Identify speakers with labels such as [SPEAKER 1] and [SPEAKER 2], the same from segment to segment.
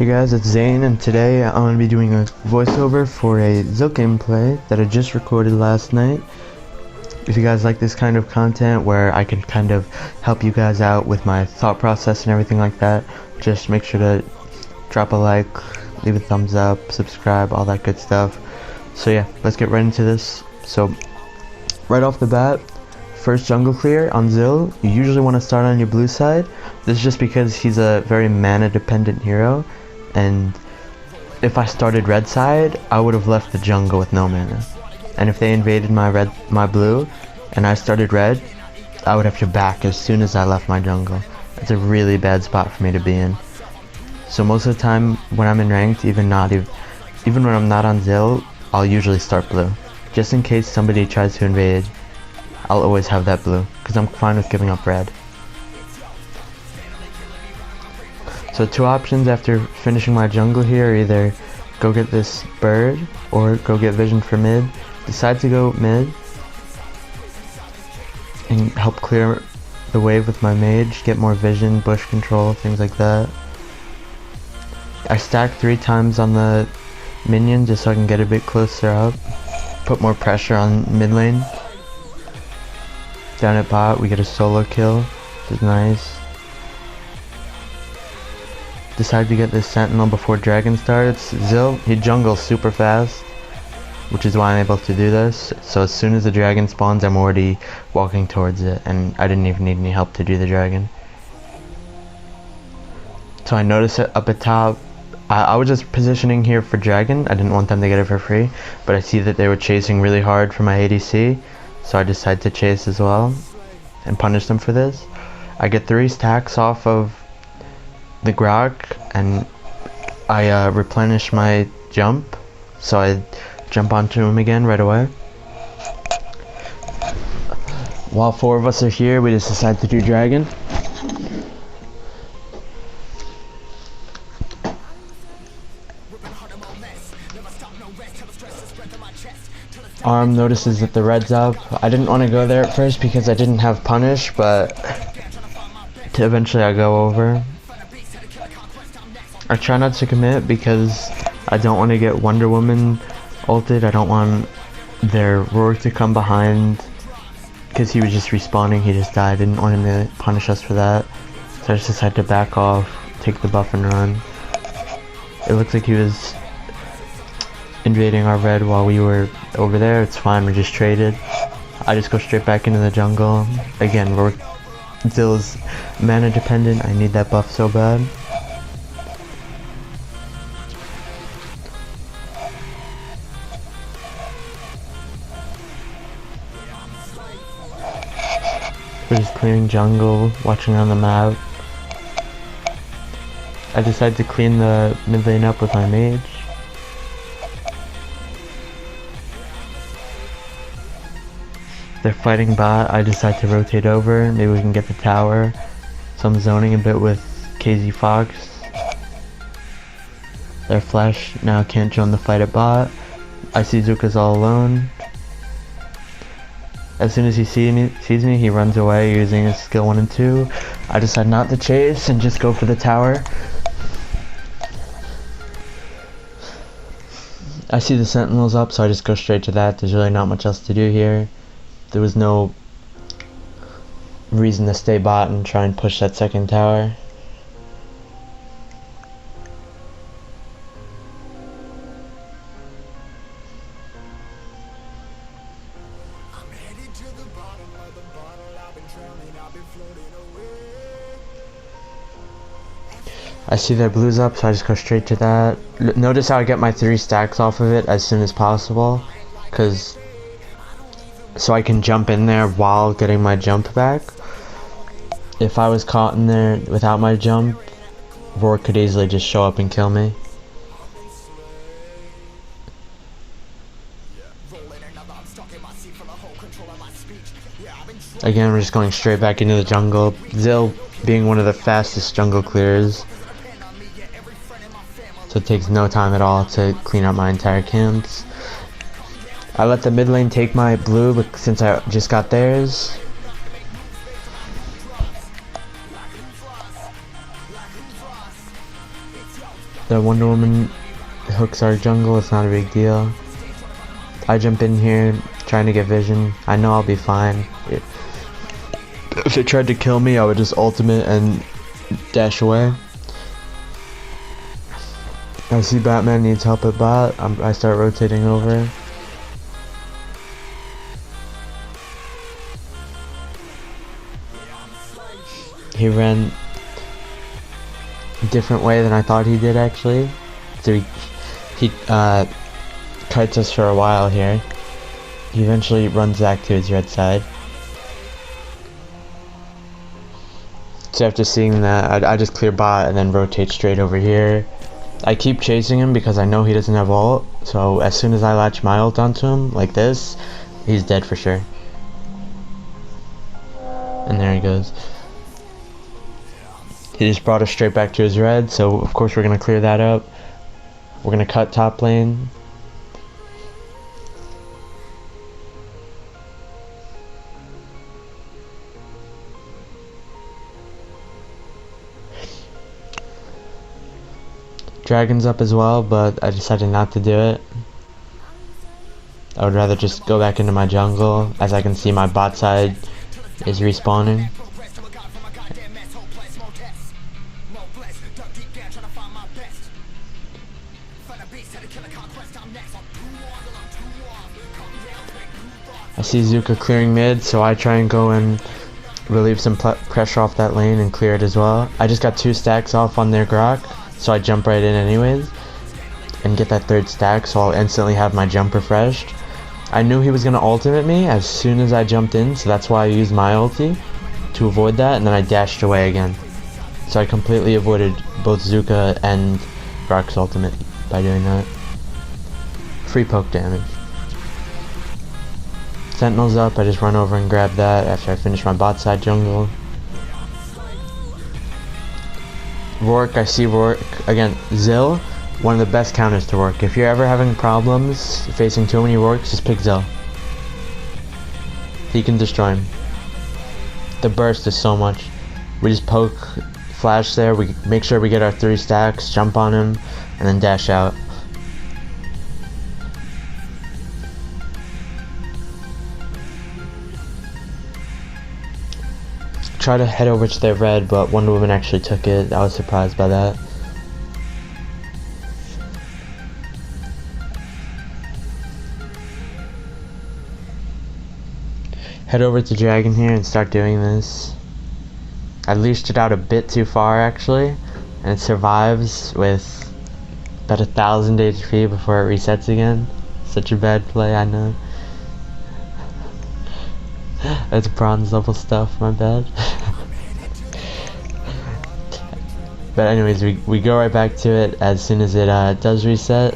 [SPEAKER 1] Hey guys, it's Zane, and today I'm going to be doing a voiceover for a Zill gameplay that I just recorded last night. If you guys like this kind of content where I can kind of help you guys out with my thought process and everything like that, just make sure to drop a like, leave a thumbs up, subscribe, all that good stuff. So yeah, let's get right into this. So right off the bat, first jungle clear on Zill, you usually want to start on your blue side. This is just because he's a very mana dependent hero, and if I started red side, I would have left the jungle with no mana. And if they invaded my blue, and I started red, I would have to back as soon as I left my jungle. It's a really bad spot for me to be in. So most of the time when I'm in ranked, even when I'm not on Zill, I'll usually start blue. Just in case somebody tries to invade, I'll always have that blue, because I'm fine with giving up red. So two options after finishing my jungle here are either go get this bird or go get vision for mid. Decide to go mid and help clear the wave with my mage, get more vision, bush control, things like that. I stack 3 times on the minion just so I can get a bit closer up, put more pressure on mid lane. Down at bot we get a solo kill, which is nice. Decide to get this sentinel before dragon starts. Zill, he jungles super fast, which is why I'm able to do this. So as soon as the dragon spawns, I'm already walking towards it, and I didn't even need any help to do the dragon. So I noticed it up at top. I was just positioning here for dragon. I didn't want them to get it for free, but I see that they were chasing really hard for my ADC, so I decided to chase as well and punish them for this. I get 3 stacks off of the grok, and I replenish my jump, so I jump onto him again right away. While 4 of us are here, we just decide to do dragon. Arm notices that the red's up. I didn't want to go there at first because I didn't have punish, but eventually I go over. I try not to commit because I don't want to get Wonder Woman ulted. I don't want their roar to come behind, because he was just respawning, he just died. I didn't want him to punish us for that, so I just decided to back off, take the buff and run. It looks like he was invading our red while we were over there. It's fine, we just traded. I just go straight back into the jungle. Again, Zill's mana dependent, I need that buff so bad. We're just clearing jungle, watching on the map. I decided to clean the mid lane up with my mage. They're fighting bot. I decide to rotate over. Maybe we can get the tower. So I'm zoning a bit with KZ Fox. Their flash now can't join the fight at bot. I see Zuka's all alone. As soon as he sees me, he runs away using his skill 1 and 2. I decide not to chase and just go for the tower. I see the sentinels up, so I just go straight to that. There's really not much else to do here. There was no reason to stay bot and try and push that second tower. I see their blues up, so I just go straight to that. Notice how I get my 3 stacks off of it as soon as possible, so I can jump in there while getting my jump back. If I was caught in there without my jump, Roar could easily just show up and kill me. Again, we're just going straight back into the jungle. Zill being one of the fastest jungle clearers, so it takes no time at all to clean out my entire camps. I let the mid lane take my blue, but since I just got theirs, The Wonder Woman hooks our jungle, it's not a big deal. I jump in here, trying to get vision. I know I'll be fine. If it tried to kill me, I would just ultimate and dash away. I see Batman needs help at bot. I start rotating over. He ran a different way than I thought he did, actually. So he kites us for a while here. He eventually runs back to his red side. So after seeing that, I just clear bot and then rotate straight over here. I keep chasing him because I know he doesn't have ult, so as soon as I latch my ult onto him, like this, he's dead for sure. And there he goes. He just brought us straight back to his red, so of course we're going to clear that up. We're going to cut top lane. Dragon's up as well, but I decided not to do it. I would rather just go back into my jungle. As I can see, my bot side is respawning. I see Zuka clearing mid, so I try and go and relieve some pressure off that lane and clear it as well. I just got 2 stacks off on their Grok, so I jump right in anyways and get that 3rd stack, so I'll instantly have my jump refreshed. I knew he was going to ultimate me as soon as I jumped in, so that's why I used my ulti to avoid that, and then I dashed away again. So I completely avoided both Zuka and Grok's ultimate by doing that. Free poke damage. Sentinel's up, I just run over and grab that after I finish my bot side jungle. Rourke, I see Rourke. Again, Zill, one of the best counters to Rourke. If you're ever having problems facing too many Rourkes, just pick Zill. He can destroy him. The burst is so much. We just poke, flash there, we make sure we get our 3 stacks, jump on him, and then dash out. Try to head over to their red, but Wonder Woman actually took it. I was surprised by that. Head over to Dragon here and start doing this. I leashed it out a bit too far actually, and it survives with about 1000 HP before it resets again. Such a bad play, I know. That's bronze level stuff, my bad. But anyways, we go right back to it as soon as it does reset.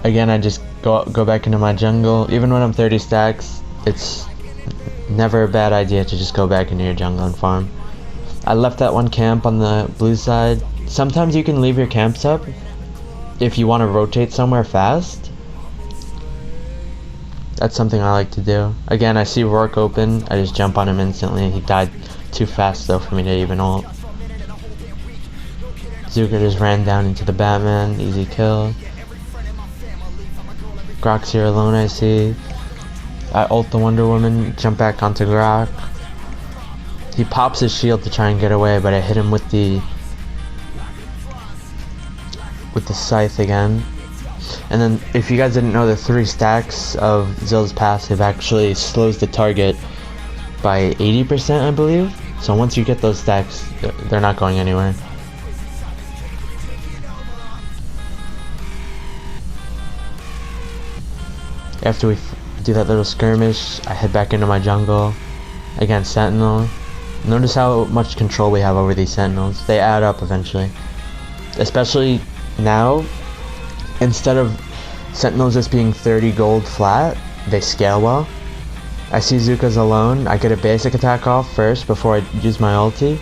[SPEAKER 1] Again, I just go back into my jungle. Even when I'm 30 stacks, it's never a bad idea to just go back into your jungle and farm. I left that one camp on the blue side. Sometimes you can leave your camps up if you want to rotate somewhere fast. That's something I like to do. Again, I see Rourke open, I just jump on him instantly. He died too fast though for me to even ult. Zuka just ran down into the Batman, easy kill. Grok's here alone, I see. I ult the Wonder Woman, jump back onto Grok. He pops his shield to try and get away, but I hit him with the scythe again. And then, if you guys didn't know, the 3 stacks of Zill's passive actually slows the target by 80%, I believe. So once you get those stacks, they're not going anywhere. After we do that little skirmish, I head back into my jungle. Again, Sentinel. Notice how much control we have over these Sentinels. They add up eventually. Especially now. Instead of Sentinels just being 30 gold flat, they scale well. I see Zuka's alone. I get a basic attack off first before I use my ulti.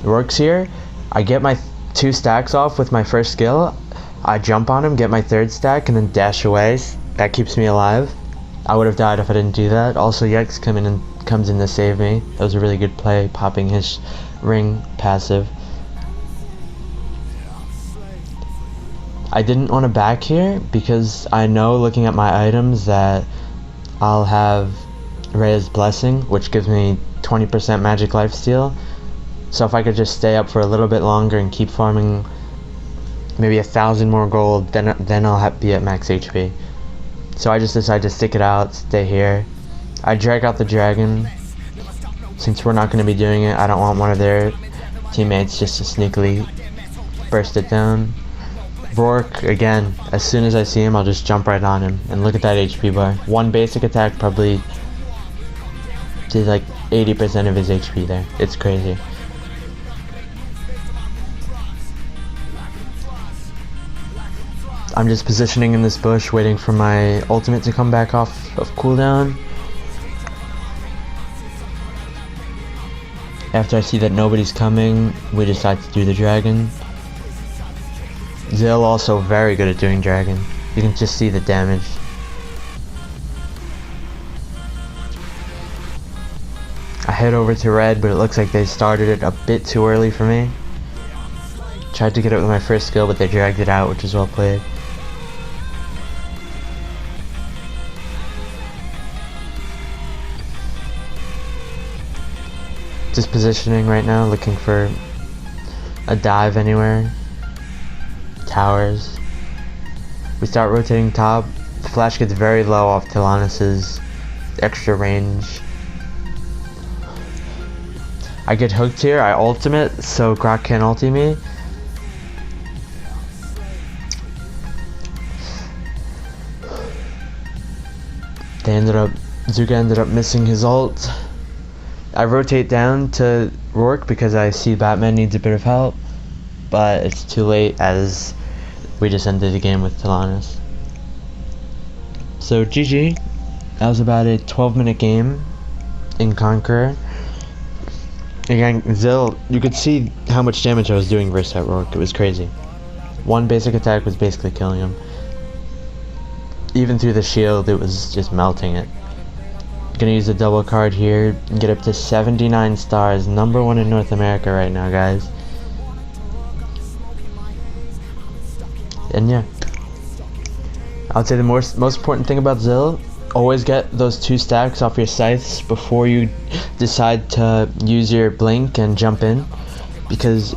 [SPEAKER 1] Rourke's here. I get my 2 stacks off with my first skill. I jump on him, get my 3rd stack, and then dash away. That keeps me alive. I would have died if I didn't do that. Also, Yex comes in to save me. That was a really good play, popping his ring passive. I didn't want to back here because I know, looking at my items, that I'll have Rhea's Blessing, which gives me 20% magic lifesteal. So if I could just stay up for a little bit longer and keep farming maybe 1,000 more gold, then I'll be at max HP. So I just decided to stick it out, stay here. I drag out the dragon. Since we're not going to be doing it, I don't want one of their teammates just to sneakily burst it down. Rourke, again, as soon as I see him, I'll just jump right on him. And look at that HP bar. One basic attack probably did like 80% of his HP there. It's crazy. I'm just positioning in this bush, waiting for my ultimate to come back off of cooldown. After I see that nobody's coming, we decide to do the dragon. Zill also very good at doing dragon. You can just see the damage. I head over to red, but it looks like they started it a bit too early for me. Tried to get it with my first skill, but they dragged it out, which is well played. Just positioning right now, looking for a dive anywhere. Towers. We start rotating top. The flash gets very low off Tilanus's extra range. I get hooked here, I ultimate, so Grok can't ulti me. Zuka ended up missing his ult. I rotate down to Rourke because I see Batman needs a bit of help, but it's too late as we just ended the game with Tilanus. So GG. That was about a 12-minute game in Conqueror. Again, Zill, you could see how much damage I was doing versus that Rourke. It was crazy. One basic attack was basically killing him. Even through the shield, it was just melting it. Gonna use a double card here and get up to 79 stars. #1 in North America right now, guys. And yeah, I would say the most important thing about Zill, always get those 2 stacks off your scythes before you decide to use your blink and jump in, because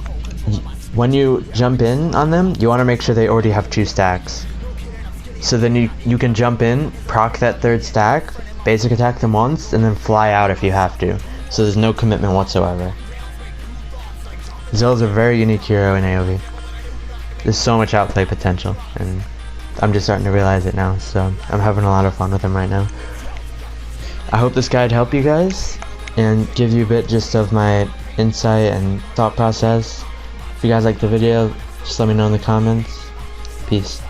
[SPEAKER 1] when you jump in on them, you want to make sure they already have 2 stacks. So then you can jump in, proc that 3rd stack, basic attack them once, and then fly out if you have to. So there's no commitment whatsoever. Zill's a very unique hero in AOV. There's so much outplay potential, and I'm just starting to realize it now, so I'm having a lot of fun with him right now. I hope this guide helped you guys, and give you a bit just of my insight and thought process. If you guys liked the video, just let me know in the comments. Peace.